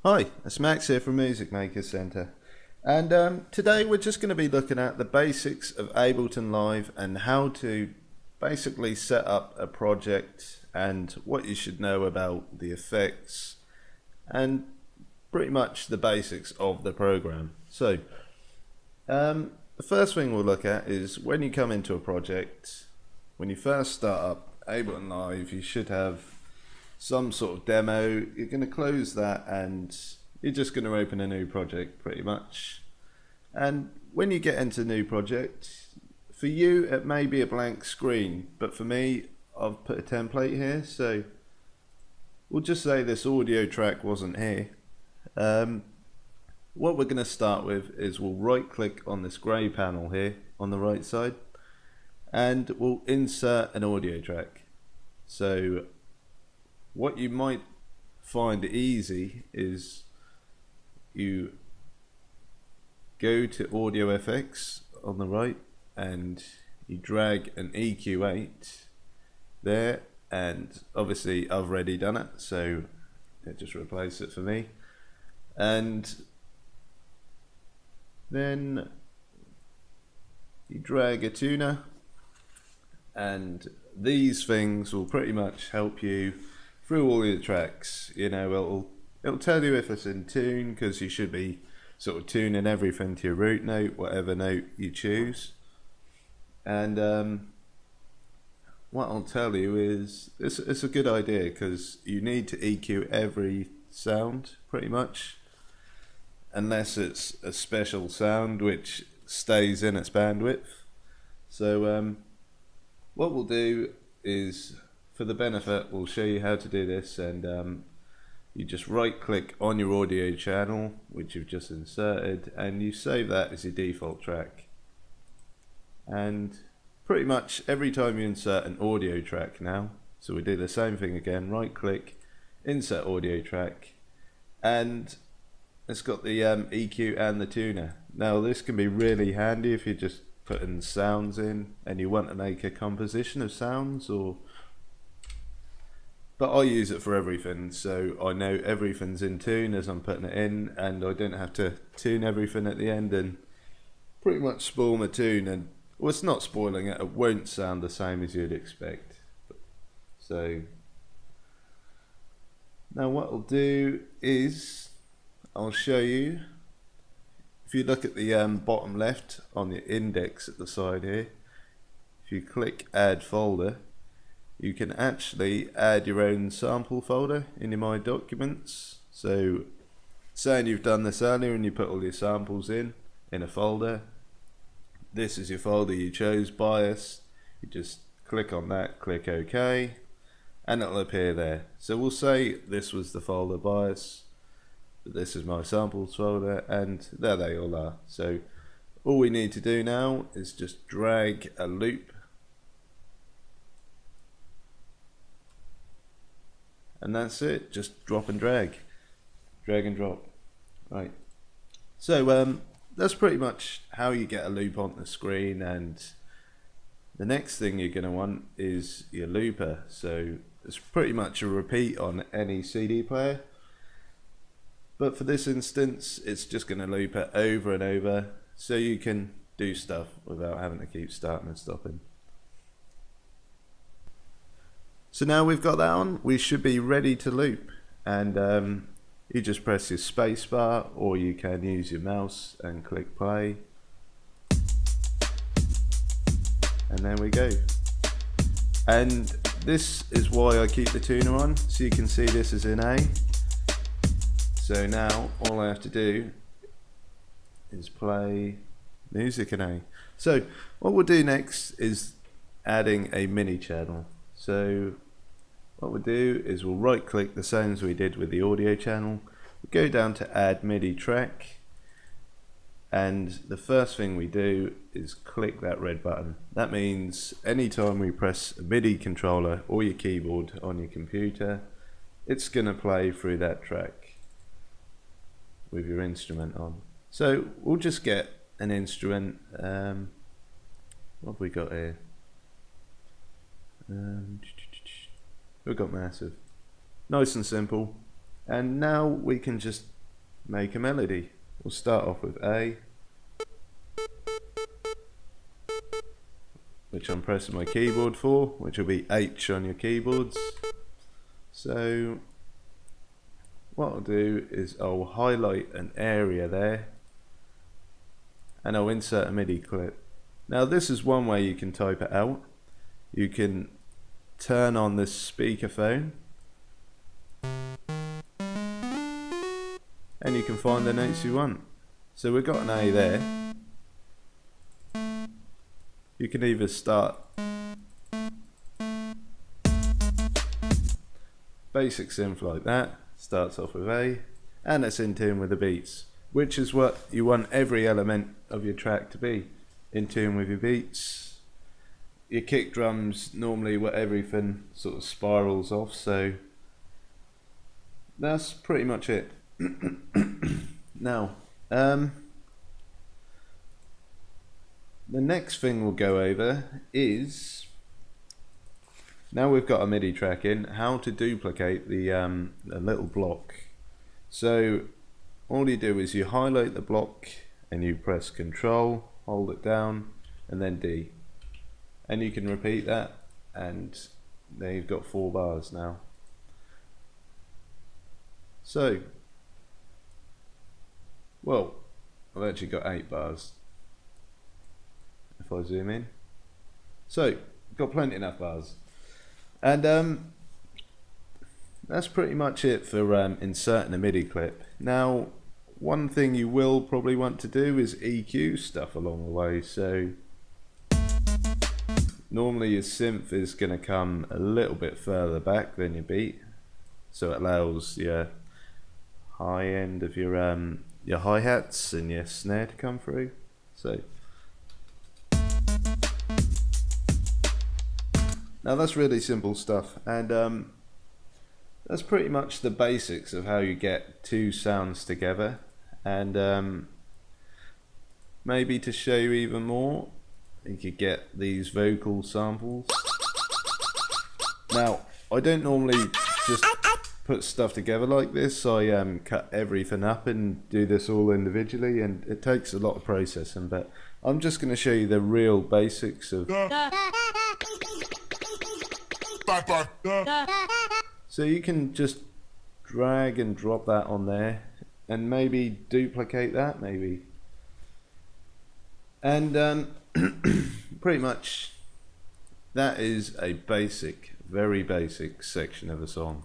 Hi, it's Max here from Music Maker Centre, and today we're just going to be looking at the basics of Ableton Live and how to basically set up a project and what you should know about the effects and pretty much the basics of the program. So the first thing we'll look at is when you come into a project, when you first start up Ableton Live, you should have some sort of demo. You're going to close that and you're just going to open a new project pretty much. And when you get into a new project, for you it may be a blank screen, but for me I've put a template here, so we'll just say this audio track wasn't here. What we're going to start with is we'll right click on this grey panel here on the right side and we'll insert an audio track. So what you might find easy is you go to audio effects on the right and you drag an EQ8 there, and obviously I've already done it, so just replace it for me. And then you drag a tuner, and these things will pretty much help you through all your tracks. You know, it'll tell you if it's in tune, because you should be sort of tuning everything to your root note, whatever note you choose. And what I'll tell you is it's a good idea, because you need to EQ every sound pretty much, unless it's a special sound which stays in its bandwidth. So what we'll do is, for the benefit, we'll show you how to do this, and you just right click on your audio channel which you've just inserted and you save that as your default track. And pretty much every time you insert an audio track now, so we do the same thing again, right click, insert audio track, and it's got the EQ and the tuner. Now this can be really handy if you're just putting sounds in and you want to make a composition of sounds, but I use it for everything, so I know everything's in tune as I'm putting it in, and I don't have to tune everything at the end and pretty much spoil my tune. And well, it's not spoiling it, it won't sound the same as you'd expect. So now what I'll do is I'll show you. If you look at the bottom left on the index at the side here, if you click add folder, you can actually add your own sample folder in your My Documents. So saying you've done this earlier and you put all your samples in a folder, this is your folder you chose, bias. You just click on that, click OK, and it'll appear there. So we'll say this was the folder bias, this is my samples folder, and there they all are. So all we need to do now is just drag a loop, and that's it. Just drop and drag and drop. Right, so that's pretty much how you get a loop on the screen. And the next thing you're going to want is your looper. So it's pretty much a repeat on any CD player, but for this instance it's just going to loop it over and over, so you can do stuff without having to keep starting and stopping. So now we've got that on, we should be ready to loop, and you just press your space bar, or you can use your mouse and click play, and there we go. And this is why I keep the tuner on, so you can see this is in A. So now all I have to do is play music in A. So what we'll do next is adding a MIDI channel. So what we'll do is we'll right click the same as we did with the audio channel, we'll go down to add MIDI track, and the first thing we do is click that red button. That means anytime we press a MIDI controller or your keyboard on your computer, it's going to play through that track with your instrument on. So we'll just get an instrument. What have we got here? We've got massive. Nice and simple. And now we can just make a melody. We'll start off with A, which I'm pressing my keyboard for, which will be H on your keyboards. So what I'll do is I'll highlight an area there and I'll insert a MIDI clip. Now this is one way you can type it out. You can turn on this speakerphone and you can find the notes you want. So we've got an A there. You can either start basic synth like that, starts off with A, and it's in tune with the beats, which is what you want every element of your track to be, in tune with your beats. Your kick drums, normally where everything sort of spirals off, so that's pretty much it. Now, the next thing we'll go over is, now we've got a MIDI track in, how to duplicate the little block. So all you do is you highlight the block and you press Control, hold it down, and then D. And you can repeat that, and there you've got 4 bars now. So, well, I've actually got 8 bars. If I zoom in. So, got plenty enough bars. And that's pretty much it for inserting a MIDI clip. Now, one thing you will probably want to do is EQ stuff along the way. So normally your synth is going to come a little bit further back than your beat, so it allows your high end of your hi-hats and your snare to come through. So now that's really simple stuff, and that's pretty much the basics of how you get 2 sounds together. And maybe to show you even more, you could get these vocal samples. Now, I don't normally just put stuff together like this. I cut everything up and do this all individually, and it takes a lot of processing, but I'm just going to show you the real basics of. So you can just drag and drop that on there and maybe duplicate that maybe, and pretty much that is a basic, very basic section of a song.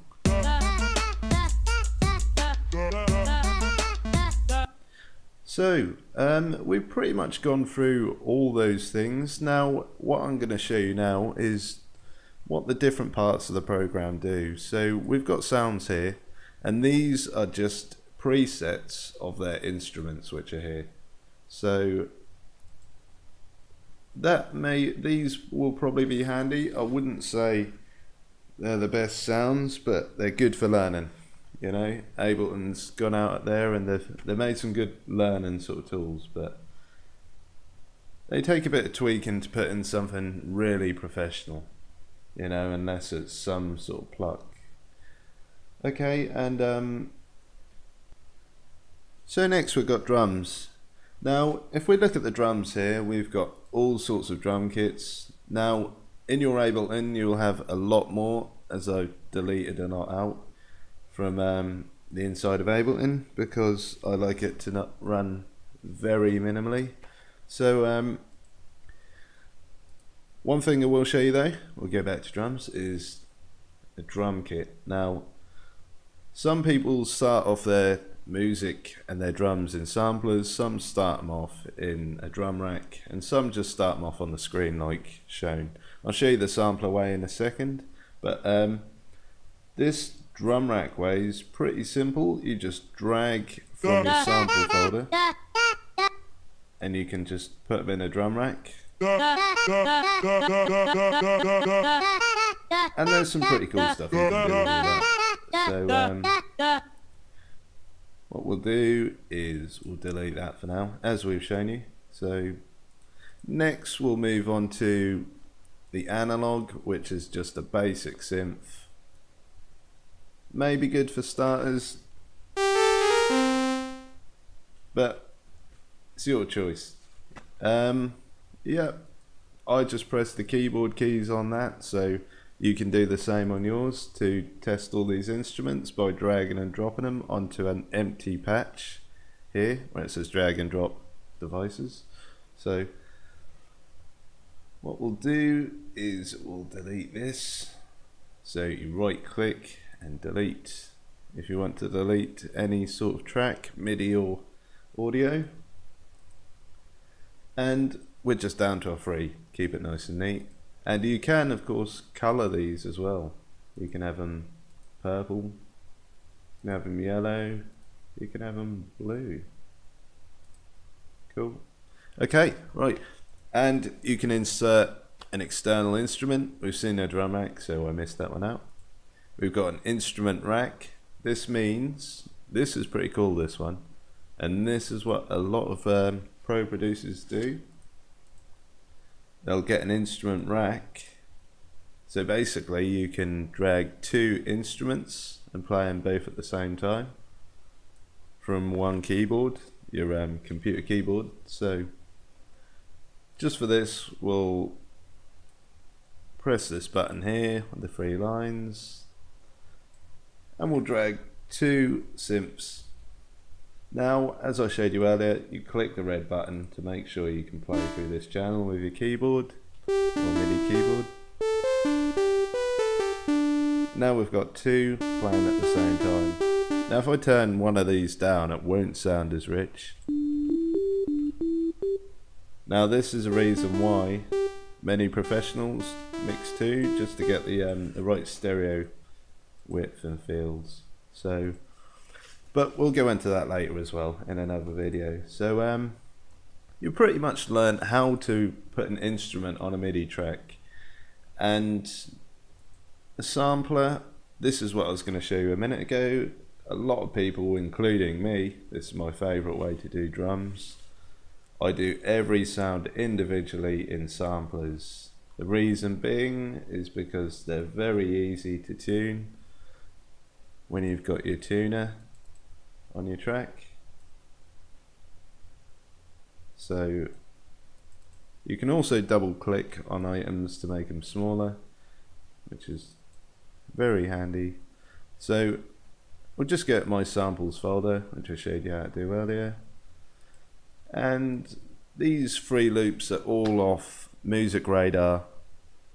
So we've pretty much gone through all those things. Now what I'm going to show you now is what the different parts of the program do. So we've got sounds here, and these are just presets of their instruments which are here. So these will probably be handy. I wouldn't say they're the best sounds, but they're good for learning. You know, Ableton's gone out there and they've made some good learning sort of tools, but they take a bit of tweaking to put in something really professional, you know, unless it's some sort of pluck. Okay, and so next we've got drums. Now if we look at the drums here, we've got all sorts of drum kits. Now in your Ableton you'll have a lot more, as I've deleted a lot out from the inside of Ableton, because I like it to not run very minimally. So one thing I will show you though, we'll go back to drums, is a drum kit. Now some people start off their music and their drums in samplers, some start them off in a drum rack, and some just start them off on the screen like shown. I'll show you the sampler way in a second, but this drum rack way is pretty simple. You just drag from your sample folder and you can just put them in a drum rack, and there's some pretty cool stuff you can do with that. So what we'll do is we'll delete that for now, as we've shown you. So next we'll move on to the analog, which is just a basic synth. Maybe good for starters. but it's your choice. Yeah, I just press the keyboard keys on that, so you can do the same on yours to test all these instruments by dragging and dropping them onto an empty patch here where it says drag and drop devices. So what we'll do is we'll delete this. So you right click and delete if you want to delete any sort of track, MIDI or audio. And we're just down to a 3, keep it nice and neat. And you can of course color these as well. You can have them purple, you can have them yellow, you can have them blue. Cool. Okay, right. And you can insert an external instrument. We've seen a drum rack, so I missed that one out. We've got an instrument rack. This means, this is pretty cool, this one. And this is what a lot of pro producers do. They'll get an instrument rack. So basically you can drag 2 instruments and play them both at the same time from one keyboard, your computer keyboard. So just for this, we'll press this button here with the 3 lines and we'll drag 2 synths. Now, as I showed you earlier, you click the red button to make sure you can play through this channel with your keyboard or MIDI keyboard. Now we've got 2 playing at the same time. Now if I turn one of these down, it won't sound as rich. Now this is a reason why many professionals mix 2 just to get the right stereo width and fields. So, but we'll go into that later as well in another video. So you pretty much learned how to put an instrument on a MIDI track, and a sampler. This is what I was going to show you a minute ago. A lot of people, including me, this is my favourite way to do drums. I do every sound individually in samplers. The reason being is because they're very easy to tune when you've got your tuner on your track. So you can also double click on items to make them smaller, which is very handy. So we'll just get my samples folder, which I showed you how to do earlier. And these 3 loops are all off Music Radar,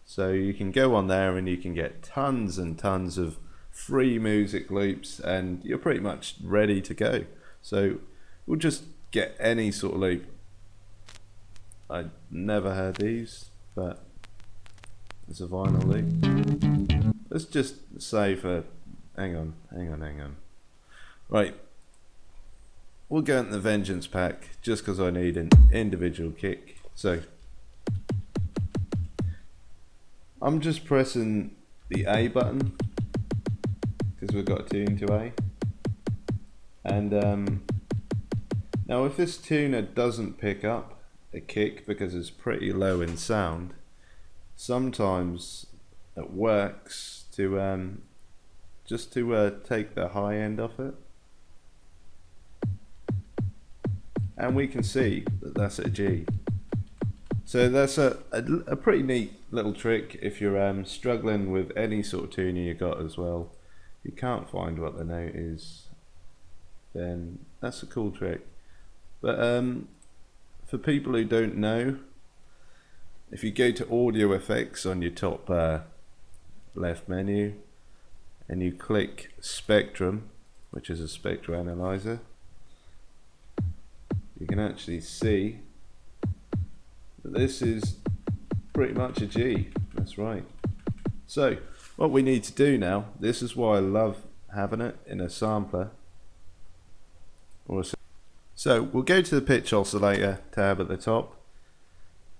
so you can go on there and you can get tons and tons of free music loops and you're pretty much ready to go. So we'll just get any sort of loop. I never heard these, but it's a vinyl loop. Let's just say for, hang on. Right, we'll go into the Vengeance pack just because I need an individual kick. So I'm just pressing the A button because we've got a tune to A. And now if this tuner doesn't pick up a kick because it's pretty low in sound, sometimes it works to just to take the high end off it. And we can see that that's a G. So that's a pretty neat little trick if you're struggling with any sort of tuner you got as well. You can't find what the note is, then that's a cool trick. But for people who don't know, if you go to audio effects on your top left menu and you click spectrum, which is a spectral analyzer, you can actually see that this is pretty much a G. That's right. So what we need to do now, this is why I love having it in a sampler. So we'll go to the pitch oscillator tab at the top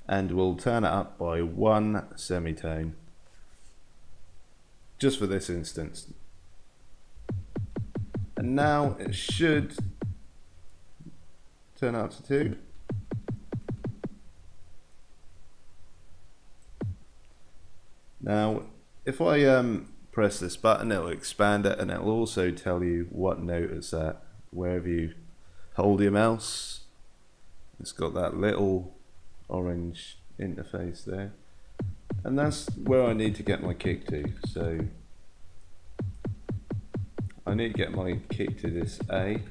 and we'll turn it up by 1 semitone just for this instance. And now it should turn up to 2. Now if I press this button, it'll expand it and it'll also tell you what note it's at wherever you hold your mouse. It's got that little orange interface there, and that's where I need to get my kick to. So I need to get my kick to this A,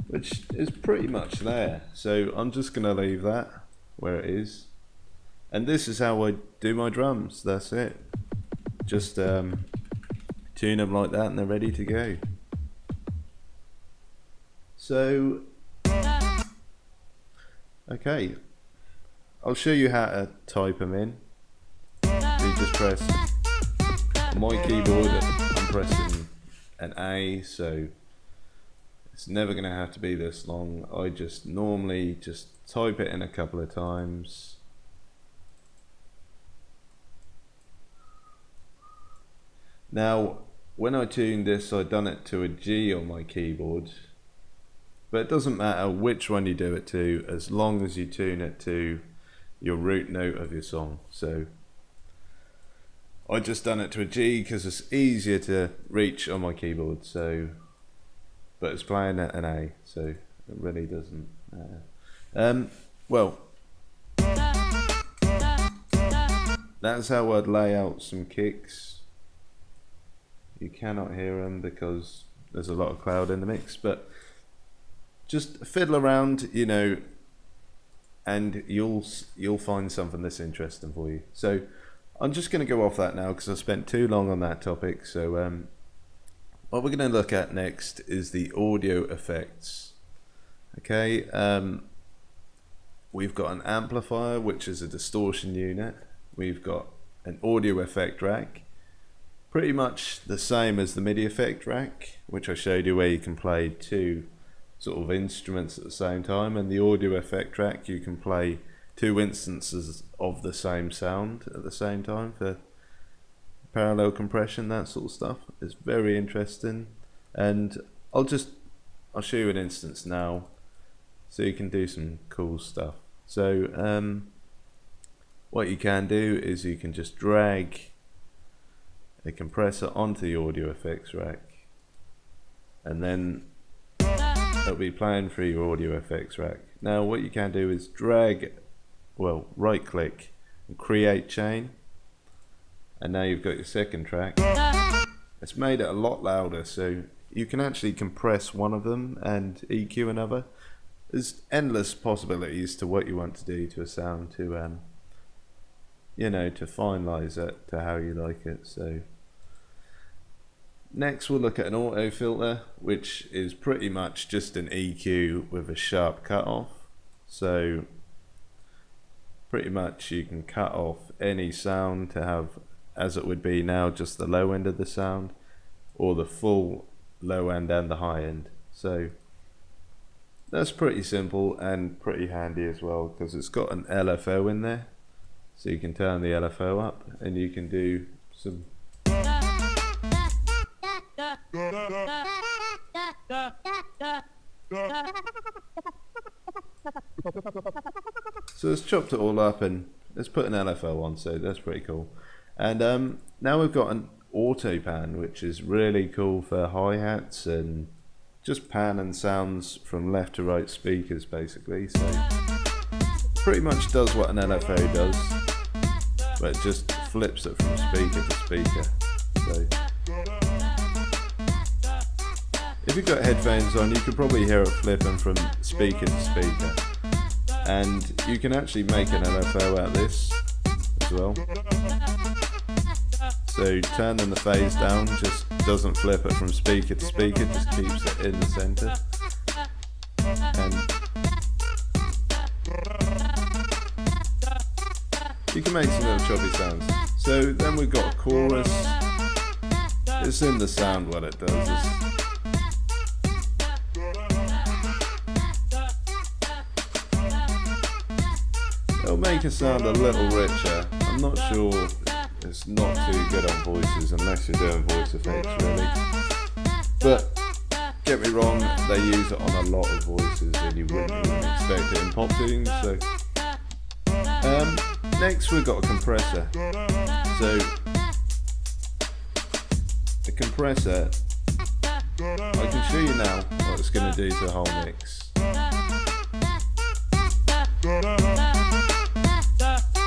which is pretty much there. So I'm just going to leave that where it is. And this is how I do my drums. That's it. Just tune them like that and they're ready to go. So, okay. I'll show you how to type them in. So you just press, on my keyboard I'm pressing an A, so it's never going to have to be this long. I just normally just type it in a couple of times. Now, when I tuned this, I done it to a G on my keyboard, but it doesn't matter which one you do it to, as long as you tune it to your root note of your song. So I just done it to a G because it's easier to reach on my keyboard. So, but it's playing at an A, so it really doesn't matter. Well, that's how I'd lay out some kicks. You cannot hear them because there's a lot of cloud in the mix, but just fiddle around, you know, and you'll find something that's interesting for you. So I'm just going to go off that now because I spent too long on that topic. So what we're going to look at next is the audio effects. Okay, we've got an amplifier, which is a distortion unit. We've got an audio effect rack, pretty much the same as the MIDI effect rack, which I showed you, where you can play two sort of instruments at the same time. And the audio effect rack, you can play two instances of the same sound at the same time for parallel compression, that sort of stuff. It's very interesting, and I'll show you an instance now so you can do some cool stuff. So what you can do is you can just drag a compressor onto the audio effects rack, and then it'll be playing through your audio effects rack. Now what you can do is right click and create chain, and now you've got your second track. It's made it a lot louder, so you can actually compress one of them and EQ another. There's endless possibilities to what you want to do to a sound to you know, to finalize it to how you like it. So next we'll look at an auto filter, which is pretty much just an EQ with a sharp cutoff. So pretty much you can cut off any sound to have, as it would be now, just the low end of the sound, or the full low end and the high end. So that's pretty simple and pretty handy as well, because it's got an LFO in there, so you can turn the LFO up and you can do some so let's chop it all up and let's put an LFO on, so that's pretty cool. And now we've got an auto pan, which is really cool for hi-hats and just panning sounds from left to right speakers basically. So pretty much does what an LFO does, but it just flips it from speaker to speaker. So if you've got headphones on, you could probably hear it flipping from speaker to speaker, and you can actually make an LFO out of this as well. So turning the phase down just doesn't flip it from speaker to speaker, just keeps it in the center. And you can make some little choppy sounds. So then we've got a chorus. It's in the sound what it does. It'll make it sound a little richer. I'm not sure. It's not too good on voices unless you're doing voice effects really. But get me wrong, they use it on a lot of voices and you wouldn't even expect it in pop tunes. So next we've got a compressor. So a compressor I can show you now what it's going to do to the whole mix.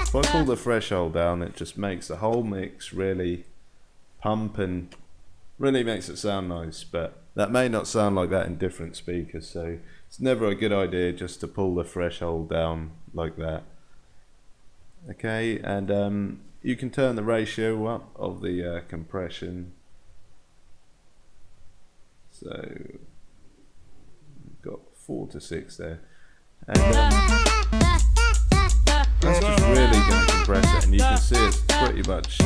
If I pull the threshold down, it just makes the whole mix really pump and really makes it sound nice, but that may not sound like that in different speakers, so it's never a good idea just to pull the threshold down like that. Okay, and you can turn the ratio up of the compression. So we've got 4 to 6 there, and that's just really going to compress it, and you can see it's pretty much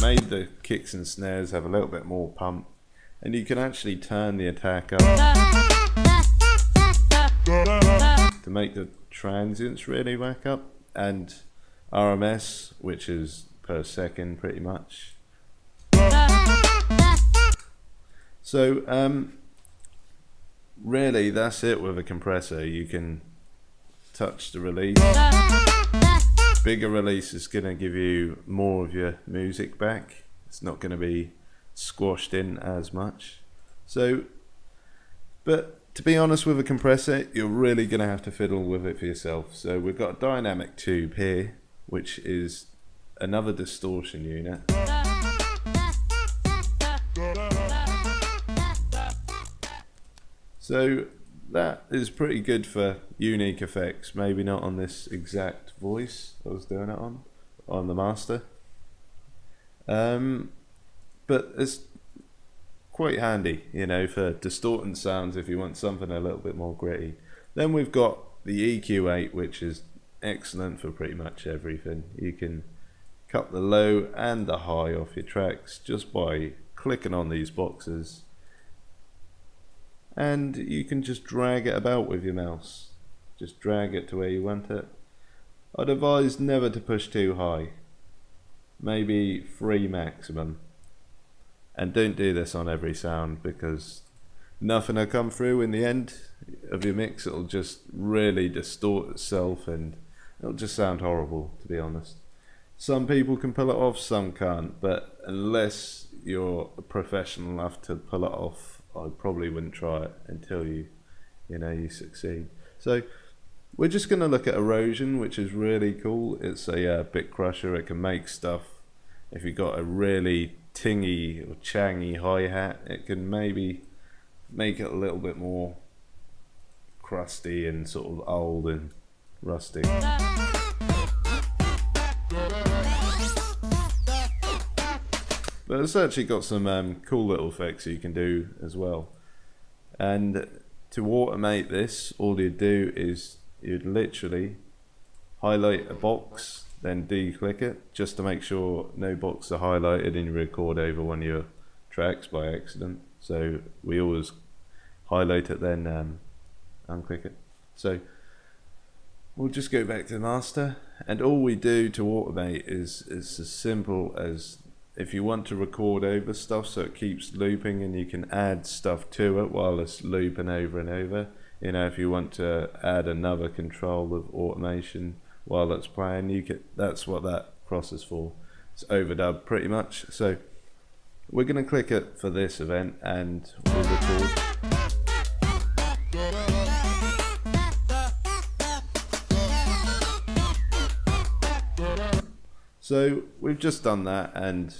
made the kicks and snares have a little bit more pump, and you can actually turn the attack up to make the transients really whack up, and RMS, which is per second pretty much. So really that's it with a compressor. You can touch the release. Bigger release is going to give you more of your music back. It's not going to be squashed in as much. So, but to be honest, with a compressor, you're really going to have to fiddle with it for yourself. So we've got a dynamic tube here, which is another distortion unit. So that is pretty good for unique effects. Maybe not on this exact voice I was doing it on the master, but it's quite handy, you know, for distorting sounds if you want something a little bit more gritty. Then we've got the EQ8, which is excellent for pretty much everything. You can cut the low and the high off your tracks just by clicking on these boxes, and you can just drag it about with your mouse. Just drag it to where you want it. I'd advise never to push too high, maybe 3 maximum, and don't do this on every sound because nothing will come through in the end of your mix. It'll just really distort itself and it'll just sound horrible, to be honest. Some people can pull it off, some can't, but unless you're professional enough to pull it off, I probably wouldn't try it until you succeed. So we're just going to look at erosion, which is really cool. It's a bit crusher. It can make stuff. If you've got a really tingy or changy hi-hat, it can maybe make it a little bit more crusty and sort of old and rusty. But it's actually got some cool little effects you can do as well. And to automate this, all you'd do is you'd literally highlight a box, then de-click it, just to make sure no boxes are highlighted and you record over one of your tracks by accident. So we always highlight it, then unclick it. So we'll just go back to the master, and all we do to automate is as simple as, if you want to record over stuff so it keeps looping and you can add stuff to it while it's looping over and over. You know, if you want to add another control of automation while it's playing, you can, that's what that cross is for. It's overdub pretty much. So we're going to click it for this event and we'll record. So we've just done that, and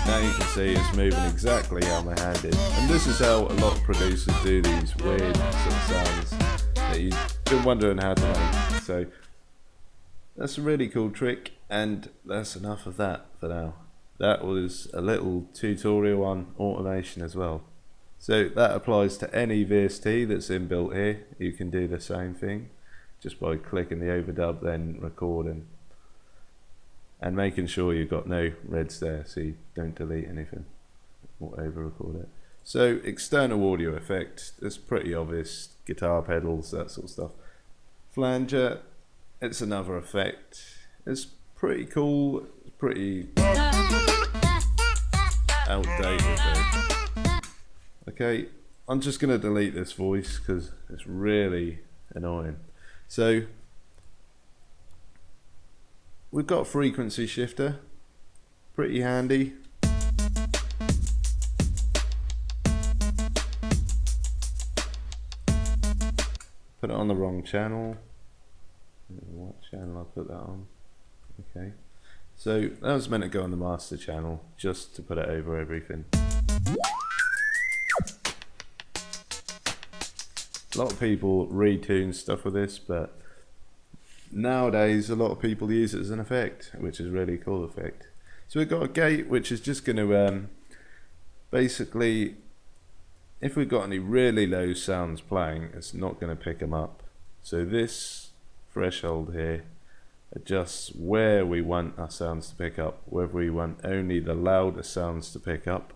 now you can see it's moving exactly how my hand is. And this is how a lot of producers do these weird sort of sounds that you've been wondering how to make. So that's a really cool trick, and that's enough of that for now. That was a little tutorial on automation as well. So that applies to any VST that's inbuilt here. You can do the same thing, just by clicking the overdub, then recording, and making sure you've got no reds there so you don't delete anything or over record it. So external audio effect, it's pretty obvious, guitar pedals, that sort of stuff. Flanger, it's another effect. It's pretty cool, it's pretty outdated though. Okay, I'm just going to delete this voice because it's really annoying. So we've got a frequency shifter, pretty handy. put it on the wrong channel. What channel I put that on? Okay, so that was meant to go on the master channel, just to put it over everything. A lot of people retune stuff with this, but nowadays a lot of people use it as an effect, which is a really cool effect. So we've got a gate which is just going to basically, if we've got any really low sounds playing, it's not going to pick them up. So this threshold here adjusts where we want our sounds to pick up, whether we want only the loudest sounds to pick up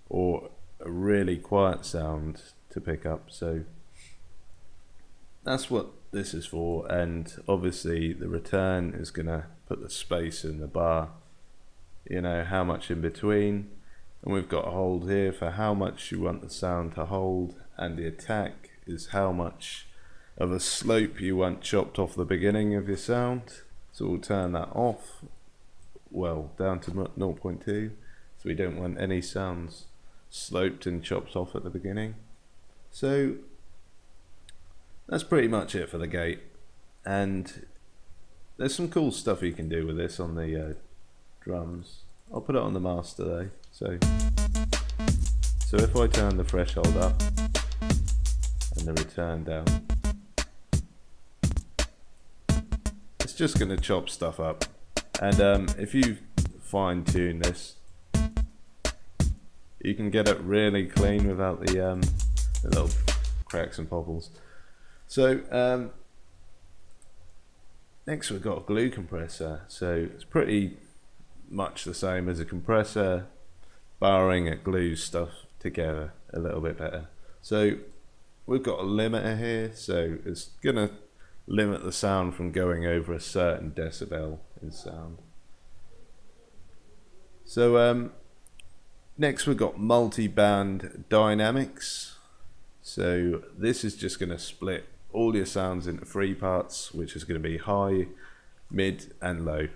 or a really quiet sound to pick up. So that's what this is for, and obviously the return is going to put the space in the bar, you know, how much in between, and we've got a hold here for how much you want the sound to hold, and the attack is how much of a slope you want chopped off the beginning of your sound. So we'll turn that off, well, down to 0.2, so we don't want any sounds sloped and chopped off at the beginning. So that's pretty much it for the gate, and there's some cool stuff you can do with this on the drums. I'll put it on the master though. So if I turn the threshold up and the return down, it's just going to chop stuff up. And if you fine tune this, you can get it really clean without the little cracks and popples. So next we've got a glue compressor. So it's pretty much the same as a compressor, barring it glues stuff together a little bit better. So we've got a limiter here, so it's gonna limit the sound from going over a certain decibel in sound. So next we've got multi-band dynamics. So this is just going to split all your sounds into 3 parts, which is going to be high, mid and low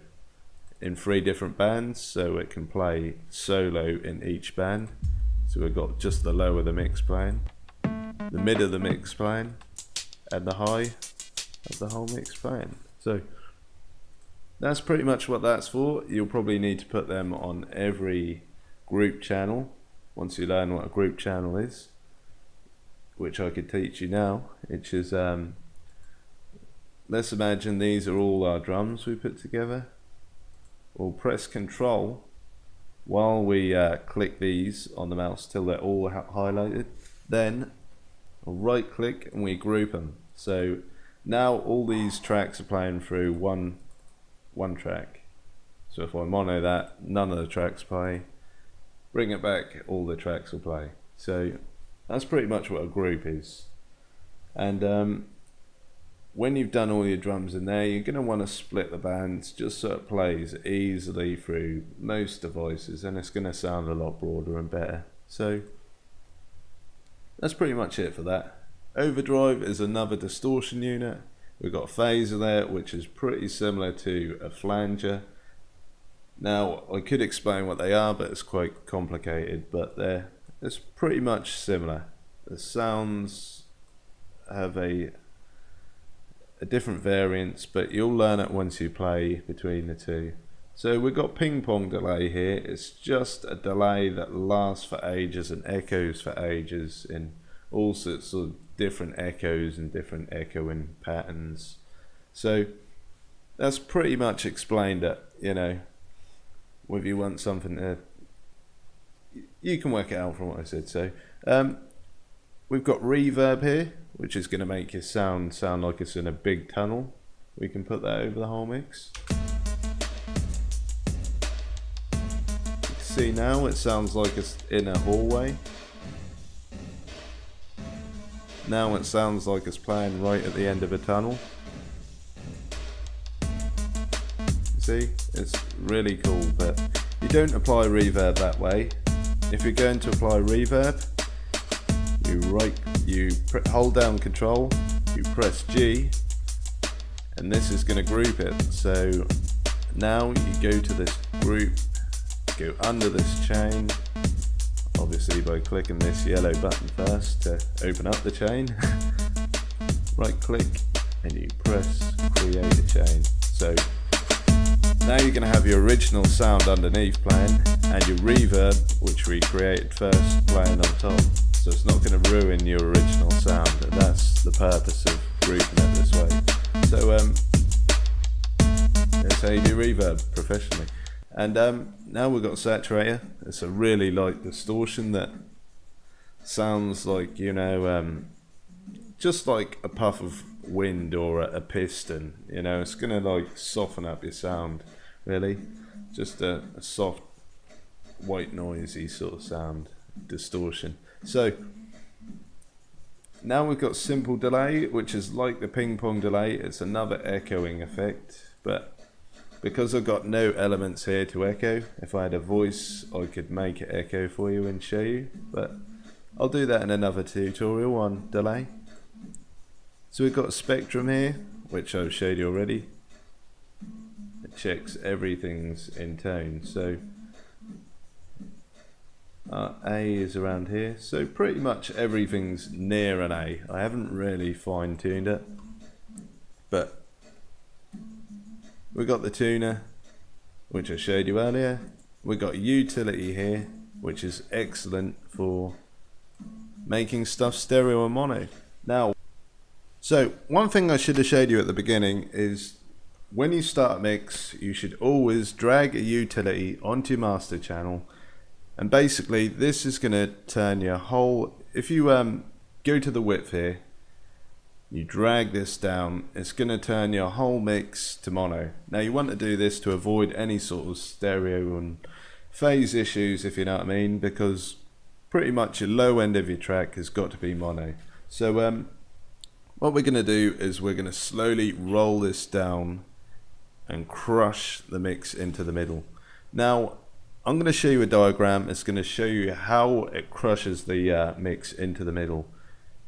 in 3 different bands, so it can play solo in each band. So we've got just the low of the mix playing, the mid of the mix playing, and the high of the whole mix playing. So that's pretty much what that's for. You'll probably need to put them on every group channel once you learn what a group channel is, which I could teach you now, which is, let's imagine these are all our drums we put together. We'll press Control while we click these on the mouse till they're all highlighted. Then we'll right click and we group them. So now all these tracks are playing through one track. So if I mono that, none of the tracks play. Bring it back, all the tracks will play. So that's pretty much what a group is. And when you've done all your drums in there, you're going to want to split the bands just so it plays easily through most devices, and it's going to sound a lot broader and better. So that's pretty much it for that. Overdrive is another distortion unit. We've got a phaser there, which is pretty similar to a flanger. Now I could explain what they are, but it's quite complicated, but it's pretty much similar. The sounds have a different variance, but you'll learn it once you play between the two. So we've got ping pong delay here. It's just a delay that lasts for ages and echoes for ages in all sorts of different echoes and different echoing patterns. So that's pretty much explained it, you know. If you want something to, you can work it out from what I said. So we've got reverb here, which is going to make your sound like it's in a big tunnel. We can put that over the whole mix. You can see now it sounds like it's in a hallway. Now it sounds like it's playing right at the end of a tunnel. See, it's really cool, but you don't apply reverb that way. If you're going to apply reverb, you hold down Control, you press G, and this is going to group it. So now you go to this group, go under this chain, obviously by clicking this yellow button first to open up the chain. right click and you press create a chain. So now you're going to have your original sound underneath playing and your reverb, which we created first, playing on top. So it's not going to ruin your original sound, and that's the purpose of grouping it this way. So that's how you do reverb professionally. And now we've got a saturator. It's a really light distortion that sounds like, you know, just like a puff of wind or a piston. You know, it's gonna like soften up your sound, really. Just a soft, white noisy sort of sound distortion. So now we've got simple delay, which is like the ping pong delay. It's another echoing effect, but because I've got no elements here to echo, if I had a voice I could make it echo for you and show you, but I'll do that in another tutorial on delay. So we've got a spectrum here, which I've showed you already. It checks everything's in tone. So A is around here, so pretty much everything's near an A. I haven't really fine-tuned it, but we've got the tuner, which I showed you earlier. We've got utility here, which is excellent for making stuff stereo and mono. Now, so one thing I should have showed you at the beginning is when you start a mix, you should always drag a utility onto your master channel, and basically this is going to turn your whole, if you go to the width here, you drag this down, it's going to turn your whole mix to mono. Now you want to do this to avoid any sort of stereo and phase issues, if you know what I mean, because pretty much your low end of your track has got to be mono. So what we're going to do is we're going to slowly roll this down and crush the mix into the middle. Now I'm going to show you a diagram. It's going to show you how it crushes the mix into the middle.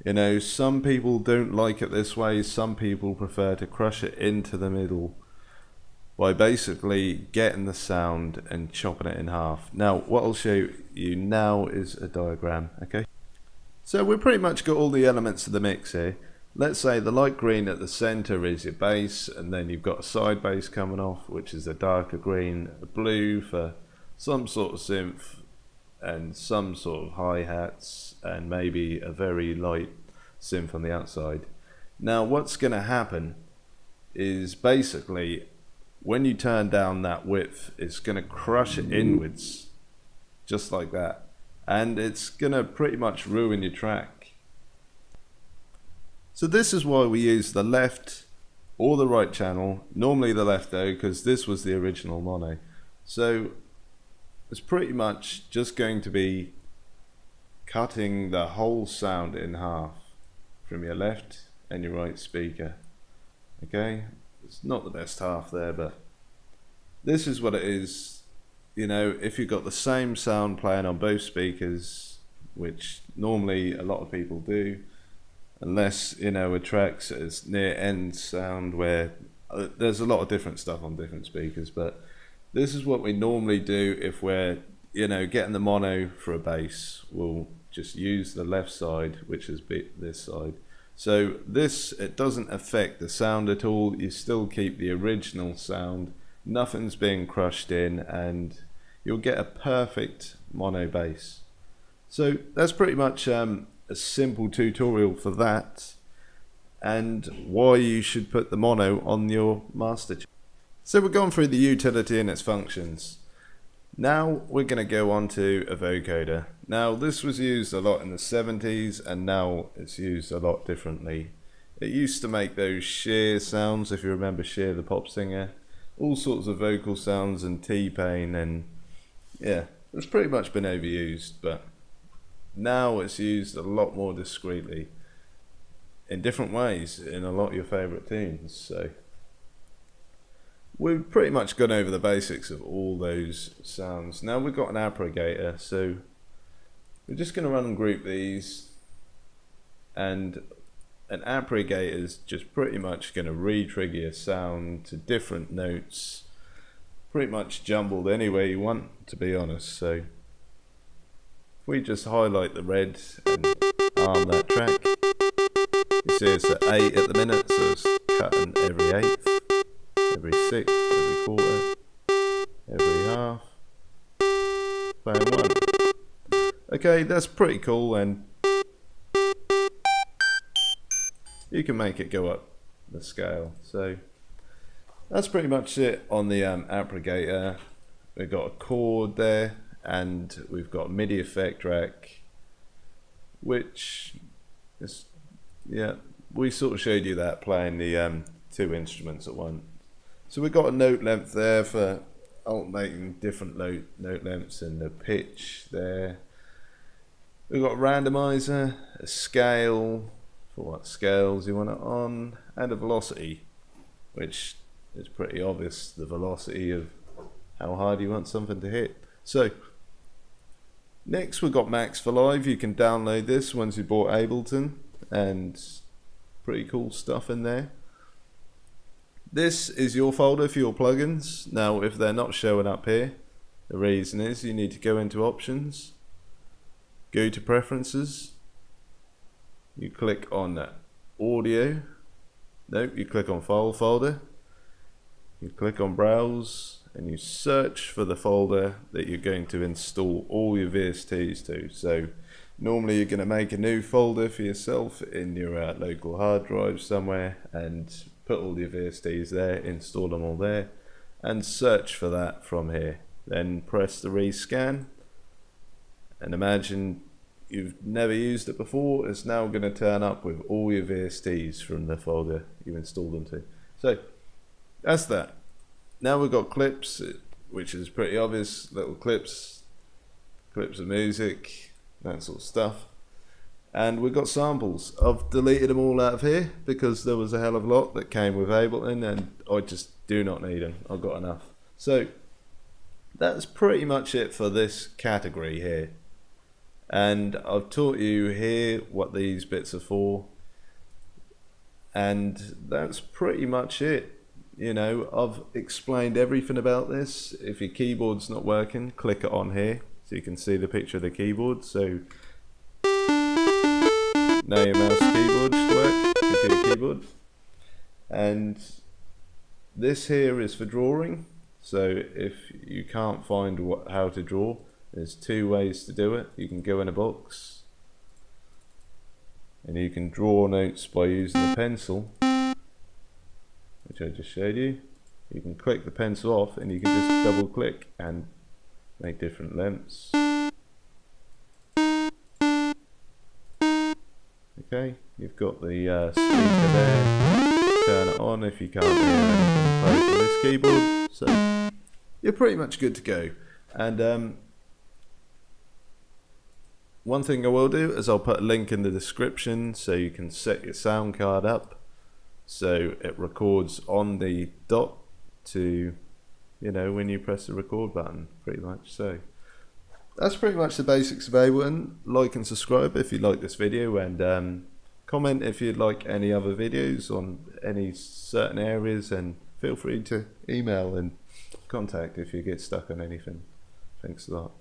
You know, some people don't like it this way. Some people prefer to crush it into the middle by basically getting the sound and chopping it in half. Now what I'll show you now is a diagram. Okay, so we've pretty much got all the elements of the mix here. Let's say the light green at the center is your bass, and then you've got a side bass coming off, which is a darker green, a blue for some sort of synth and some sort of hi-hats, and maybe a very light synth on the outside. Now what's going to happen is basically when you turn down that width, it's going to crush it inwards just like that, and it's going to pretty much ruin your track. So this is why we use the left or the right channel, normally the left though, because this was the original mono. So it's pretty much just going to be cutting the whole sound in half from your left and your right speaker. Okay, it's not the best half there, but this is what it is. You know, if you've got the same sound playing on both speakers, which normally a lot of people do, unless, you know, a track's as near end sound where there's a lot of different stuff on different speakers, but this is what we normally do if we're, you know, getting the mono for a bass. We'll just use the left side, which is this side. So this, it doesn't affect the sound at all. You still keep the original sound. Nothing's being crushed in, and you'll get a perfect mono bass. So that's pretty much a simple tutorial for that, and why you should put the mono on your master channel. So we've gone through the utility and its functions. Now we're going to go on to a vocoder. Now this was used a lot in the 70s, and now it's used a lot differently. It used to make those Cher sounds, if you remember Cher the pop singer, all sorts of vocal sounds, and T-Pain, and yeah, it's pretty much been overused, but now it's used a lot more discreetly in different ways in a lot of your favourite tunes. So we've pretty much gone over the basics of all those sounds. Now we've got an aggregator, so we're just going to run and group these, and an aggregator is just pretty much going to re-trigger your sound to different notes, pretty much jumbled any way you want, to be honest. So if we just highlight the red and arm that track, You see it's at 8 at the minute, so it's cutting every eighth, every sixth, every quarter, every half, playing 1. Okay, that's pretty cool, and you can make it go up the scale. So that's pretty much it on the applicator. We've got a chord there, and we've got a MIDI effect rack, which is, yeah, we sort of showed you that playing the 2 instruments at once. So we've got a note length there for alternating different note lengths, and the pitch there. We've got a randomizer, a scale for what scales you want it on, and a velocity, which is pretty obvious, the velocity of how hard you want something to hit. So next we've got Max for Live. You can download this once you bought Ableton, and pretty cool stuff in there. This is your folder for your plugins. Now if they're not showing up here, the reason is you need to go into options, go to preferences, you click on audio, you click on file folder, you click on browse, and you search for the folder that you're going to install all your VSTs to. So normally you're going to make a new folder for yourself in your local hard drive somewhere, and put all your VSTs there, install them all there, and search for that from here. Then press the rescan, and imagine you've never used it before, it's now going to turn up with all your VSTs from the folder you installed them to. So that's that. Now we've got clips, which is pretty obvious, little clips of music, that sort of stuff. And we've got samples. I've deleted them all out of here because there was a hell of a lot that came with Ableton, and I just do not need them. I've got enough. So that's pretty much it for this category here. And I've taught you here what these bits are for, and that's pretty much it. You know, I've explained everything about this. If your keyboard's not working, click it on here so you can see the picture of the keyboard. So now your mouse keyboard should work, computer keyboard. And this here is for drawing. So if you can't find how to draw, there's 2 ways to do it. You can go in a box and you can draw notes by using the pencil, which I just showed you. You can click the pencil off and you can just double click and make different lengths. Okay, you've got the speaker there. Turn it on if you can't hear anything played from this keyboard. So you're pretty much good to go. And one thing I will do is I'll put a link in the description so you can set your sound card up so it records on the dot to, you know, when you press the record button, pretty much. So that's pretty much the basics of Ableton. Like and subscribe if you like this video, and comment if you'd like any other videos on any certain areas, and feel free to email and contact if you get stuck on anything. Thanks a lot.